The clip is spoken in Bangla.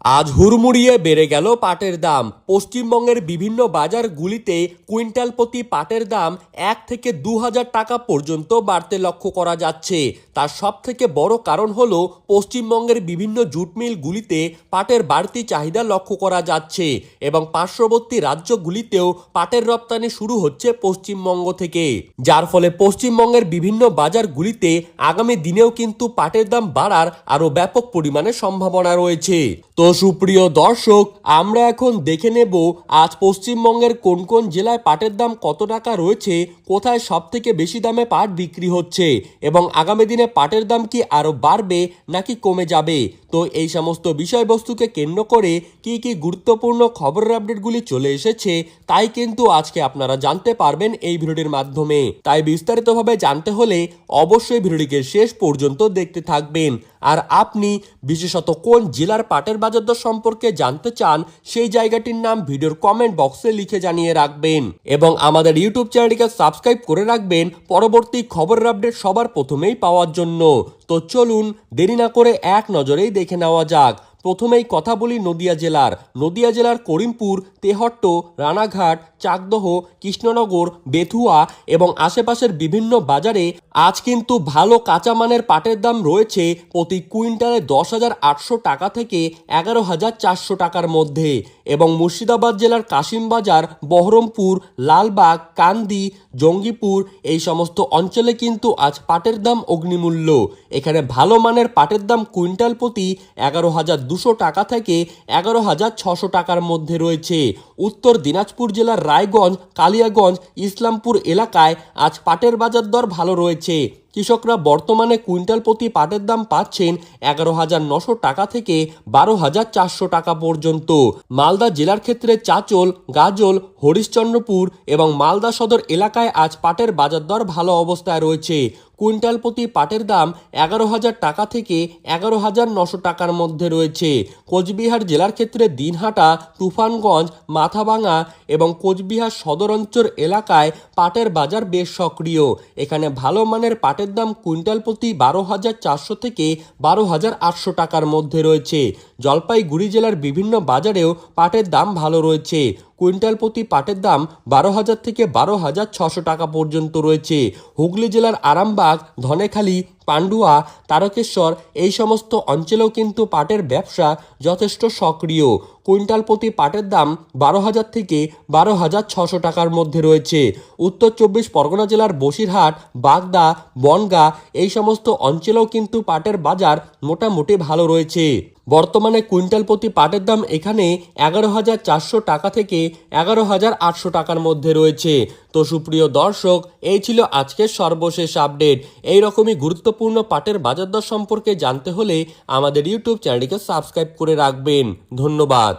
আজ হুড়মুড়িয়ে বেড়ে গেল পাটের দাম। পশ্চিমবঙ্গের বিভিন্ন বাজারগুলিতে কুইন্টাল প্রতি পাটের দাম 1 থেকে 2 হাজার টাকা পর্যন্ত বাড়তে লক্ষ্য করা যাচ্ছে। তার সব থেকে বড় কারণ হলো পশ্চিমবঙ্গের বিভিন্ন জুট মিলগুলিতে পাটের বাড়তি চাহিদা লক্ষ্য করা যাচ্ছে এবং পার্শ্ববর্তী রাজ্যগুলিতেও পাটের রপ্তানি শুরু হচ্ছে পশ্চিমবঙ্গ থেকে, যার ফলে পশ্চিমবঙ্গের বিভিন্ন বাজারগুলিতে আগামী দিনেও কিন্তু পাটের দাম বাড়ার আরও ব্যাপক পরিমাণে সম্ভাবনা রয়েছে। তো সুপ্রিয় দর্শক, আমরা এখন দেখে নেব আজ পশ্চিমবঙ্গের কোন কোন জেলায় পাটের দাম কত টাকা রয়েছে, কোথায় সব থেকে বেশি দামে পাট বিক্রি হচ্ছে এবং আগামী দিনে পাটের দাম কি আরও বাড়বে নাকি কমে যাবে। তো এই সমস্ত বিষয়বস্তুকে কেন্দ্র করে কি কি গুরুত্বপূর্ণ খবরের আপডেটগুলি চলে এসেছে তাই কিন্তু আজকে আপনারা জানতে পারবেন এই ভিডিওটির মাধ্যমে। তাই বিস্তারিতভাবে জানতে হলে অবশ্যই ভিডিওটিকে শেষ পর্যন্ত দেখতে থাকবেন। আর আপনি বিশেষত কোন জেলার পাটের বাজার দর সম্পর্কে জানতে চান সেই জায়গাটির নাম ভিডিওর কমেন্ট বক্সে লিখে জানিয়ে রাখবেন এবং আমাদের ইউটিউব চ্যানেলটিকে সাবস্ক্রাইব করে রাখবেন পরবর্তী খবরের আপডেট সবার প্রথমেই পাওয়ার জন্য। তো চলুন দেরি না করে এক নজরেই দেখে নেওয়া যাক। প্রথমেই কথা বলি নদিয়া জেলার করিমপুর, তেহট্ট, রানাঘাট, চাকদহ, কৃষ্ণনগর, বেথুয়া এবং আশেপাশের বিভিন্ন বাজারে আজ কিন্তু ভালো কাঁচা মানের পাটের দাম রয়েছে প্রতি কুইন্টালে 10,800 টাকা থেকে 11,400 টাকার মধ্যে এবং মুর্শিদাবাদ জেলার কাশিমবাজার, বহরমপুর, লালবাগ, কান্দি, জঙ্গিপুর এই সমস্ত অঞ্চলে কিন্তু আজ পাটের দাম অগ্নিমূল্য। এখানে ভালো মানের পাটের দাম কুইন্টাল প্রতি 11,200 টাকা থেকে 11,600 টাকার মধ্যে রয়েছে। উত্তর দিনাজপুর জেলার রায়গঞ্জ, কালিয়াগঞ্জ, ইসলামপুর এলাকায় আজ পাটের বাজার দর ভালো রয়েছে। কৃষকরা বর্তমানে কুইন্টাল প্রতি পাটের দাম পাচ্ছেন 11,900 টাকা থেকে 12,400 টাকা পর্যন্ত। মালদা জেলার ক্ষেত্রে চাঁচল, গাজল, হরিশ্চন্দ্রপুর এবং মালদা সদর এলাকায় আজ পাটের বাজার দর ভালো অবস্থায় রয়েছে। কুইন্টাল প্রতি পাটের দাম 11,000 টাকা থেকে 11,900 টাকার মধ্যে রয়েছে। কোচবিহার জেলার ক্ষেত্রে দিনহাটা, তুফানগঞ্জ, মাথাভাঙা এবং কোচবিহার সদর অঞ্চল এলাকায় পাটের বাজার বেশ সক্রিয়। এখানে ভালো মানের পাটের দাম কুইন্টাল প্রতি 12,400 থেকে 12,800 টাকার মধ্যে রয়েছে। জলপাইগুড়ি জেলার বিভিন্ন বাজারেও পাটের দাম ভালো রয়েছে। কুইন্টাল প্রতি পাটের দাম 12,000 থেকে 12,600 টাকা পর্যন্ত রয়েছে। হুগলি জেলার আরামবাগ, ধনেখালি, পান্ডুয়া, তারকেশ্বর এই সমস্ত অঞ্চলেও কিন্তু পাটের ব্যবসা যথেষ্ট সক্রিয়। কুইন্টাল প্রতি পাটের দাম 12,000 থেকে 12,600 টাকার মধ্যে রয়েছে। উত্তর 24 পরগনা জেলার বসিরহাট, বাগদা, বনগাঁ এই সমস্ত অঞ্চলেও কিন্তু পাটের বাজার মোটামুটি ভালো রয়েছে। বর্তমানে কুইন্টাল প্রতি পাটের দাম এখানে 11,400 টাকা থেকে 11,800 টাকার মধ্যে রয়েছে। তো সুপ্রিয় দর্শক, এই ছিল আজকের সর্বশেষ আপডেট। এই রকমই গুরুত্বপূর্ণ পাটের বাজার দর সম্পর্কে জানতে হলে আমাদের ইউটিউব চ্যানেলটিকে সাবস্ক্রাইব করে রাখবেন। ধন্যবাদ।